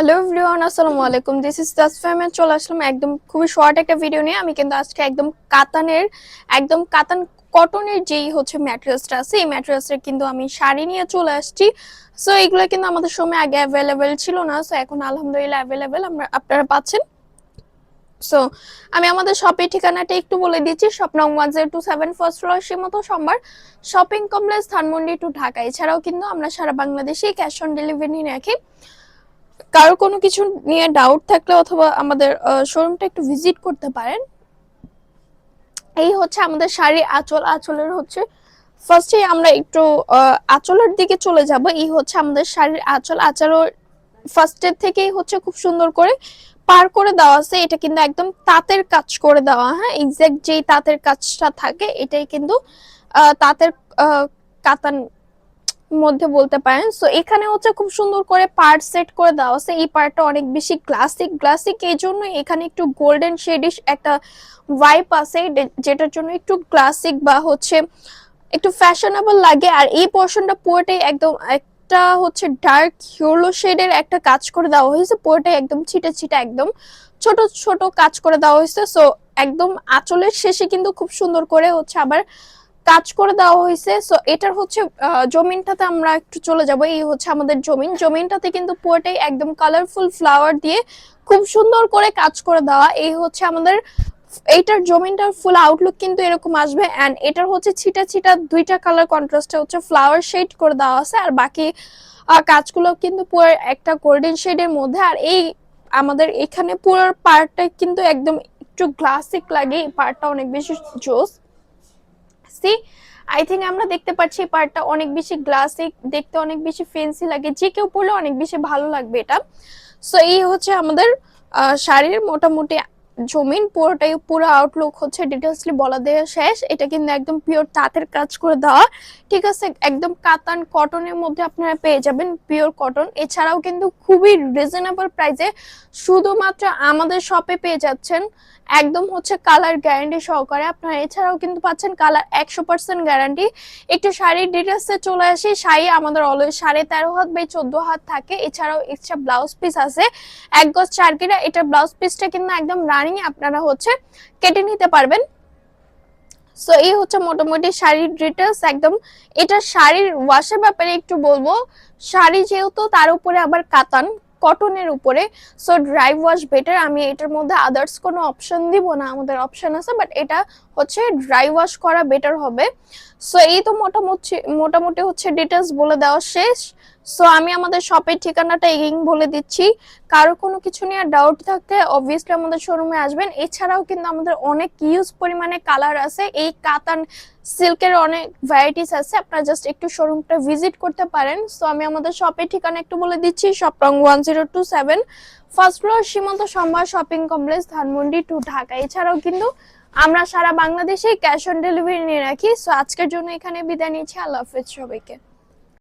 Hello everyone, আসসালামু আলাইকুম। This is Tasfia. আমি চলে আসলাম একদম খুবই শর্ট একটা ভিডিও নিয়ে। আমি কিন্তু আজকে একদম কাতান কটনের যেই হচ্ছে ম্যাটেরিয়ালসটা আছে, এই ম্যাটেরিয়ালসের কিন্তু আমি শাড়ি নিয়ে চলে আসছি। সো এগুলো কিন্তু আমাদের সময় আগে অ্যাভেলেবেল ছিল না, সো এখন আলহামদুলিল্লাহ অ্যাভেলেবেল আপনারা পাচ্ছেন। সো আমি আমাদের শপের ঠিকানাটা একটু বলে দিচ্ছি। শপ নং 1027, first floor, Simanta Sambhar shopping complex, Dhanmondi two Dhaka. এছাড়াও কিন্তু আমরা সারা বাংলাদেশে ক্যাশ অন ডেলিভারি রাখি। কারো কোনো কিছু নিয়ে ডাউট থাকলে অথবা আমাদের শোরুমটা একটু ভিজিট করতে পারেন। এই হচ্ছে আমাদের শাড়ির আঁচলের হচ্ছে ফার্স্টে আমরা একটু আঁচলের দিকে চলে যাব। এই হচ্ছে আমাদের শাড়ির আঁচল ফার্স্টের থেকেই হচ্ছে খুব সুন্দর করে পার করে দেওয়া আছে। এটা কিন্তু একদম তাঁতের কাজ করে দেওয়া, হ্যাঁ, এক্সাক্ট যেই তাঁতের কাজটা থাকে এটাই কিন্তু তাঁতের কাতান মধ্যে বলতে পারেন। সো এখানে হচ্ছে খুব সুন্দর করে পার্ট সেট করে দেওয়া আছে। এই পার্টটা অনেক বেশি ক্লাসিক এই জন্য এখানে একটু গোল্ডেন শেডিশ একটা ভাইব আছে, যেটার জন্য একটু ক্লাসিক বা হচ্ছে একটু ফ্যাশনেবল লাগে। আর এই পোর্শনটা পুরোটাই একদম একটা হচ্ছে ডার্ক ইয়েলো শেডের একটা কাজ করে দেওয়া হয়েছে। পুরোটাই একদম ছিটা একদম ছোট ছোট কাজ করে দেওয়া হয়েছে। সো একদম আঁচলের শেষে কিন্তু খুব সুন্দর করে হচ্ছে আবার কাজ করে দেওয়া হয়েছে। সো এটার হচ্ছে জমিনটাতে আমরা একটু চলে যাব। এই হচ্ছে আমাদের জমিনটাতে কিন্তু পুরোটাই একদম কালারফুল ফ্লাওয়ার দিয়ে খুব সুন্দর করে কাজ করে দেওয়া। এই হচ্ছে আমাদের এইটার জমিনটার ফুল আউটলুক কিন্তু এরকম আসবে। এন্ড এটার হচ্ছে ছিটা দুইটা কালার কন্ট্রাস্টে হচ্ছে ফ্লাওয়ার শেড করে দেওয়া আছে। আর বাকি কাজগুলো কিন্তু পুরো একটা গোল্ডেন শেডের মধ্যে। আর এই আমাদের এখানে পুরো পার্টটা কিন্তু একদম একটু ক্লাসিক লাগে। এই পার্টটা অনেক বেশি জোস। সি আই থিঙ্ক আমরা দেখতে পাচ্ছি পার্টটা অনেক বেশি গ্লাসিক, দেখতে অনেক বেশি ফ্যান্সি লাগে, যে কেউ পরলে অনেক বেশি ভালো লাগবে এটা। সো এই হচ্ছে আমাদের শাড়ির মোটামুটি পুরোটাই পুরো আউটলুক হচ্ছে ডিটেলসলি বলা দেওয়া শেষ। এটা কিন্তু একদম পিওর তাঁতের কাজ করে দেওয়া, ঠিক আছে। একদম কাতান কটনের মধ্যে আপনারা পেয়ে যাবেন, পিওর কটন। এছাড়াও কিন্তু খুবই রিজনেবল প্রাইসে শুধুমাত্র আমাদের শপে পেয়ে যাচ্ছেন, একদম হচ্ছে কালার গ্যারান্টি সহকারে আপনারা। এছাড়াও কিন্তু পাচ্ছেন কালার 100% গ্যারান্টি। একটু শাড়ির ডিটেলসে চলে আসি। শাড়ি আমাদের অলওয়েজ 13.5 হাত বাই 14 হাত থাকে। এছাড়াও এক্সট্রা ব্লাউজ পিস আছে 1 গজ 4 গিরা। এটা ব্লাউজ পিসটা কিন্তু একদম রানিং, আপনারা হচ্ছে কেটে নিতে পারবেন। সো এই হচ্ছে মোটামুটি শাড়ির ডিটেলস একদম। এটা শাড়ির ওয়াশের ব্যাপারে একটু বলবো। শাড়ি যেহেতু তার উপরে আবার কাতান কটনের উপরে, সো ড্রাই ওয়াশ বেটার। আমি এটার মধ্যে আদার্স কোনো অপশন দিব না, আমাদের অপশন আছে, বাট এটা হচ্ছে ড্রাই ওয়াশ করা বেটার হবে। সো এই তো মোটামুটি হচ্ছে ডিটেলস বলে দেওয়া শেষ। সো আমি আমাদের শপের ঠিকানাটা এগেইন বলে দিচ্ছি। কারো কোনো কিছু নিয়ে ডাউট থাকলে অবভিয়াসলি আমাদের শোরুমে আসবেন। এছাড়াও কিন্তু আমাদের অনেক ইউজ পরিমাণে কালার আছে, এই কাতান সিল্কের অনেক ভ্যারাইটিস আছে। আপনারা জাস্ট একটু শোরুমটা ভিজিট করতে পারেন। সো আমি আমাদের শপের ঠিকানা একটু বলে দিচ্ছি। শপ নং 1027, first floor, Simanta Sambhar shopping complex, Dhanmondi two Dhaka. এছাড়াও কিন্তু আমরা সারা বাংলাদেশে ক্যাশ অন ডেলিভারি নিয়ে রাখি। সো আজকের জন্য এখানে বিদায় নিচ্ছি। আল্লাহ হাফেজ সবাইকে।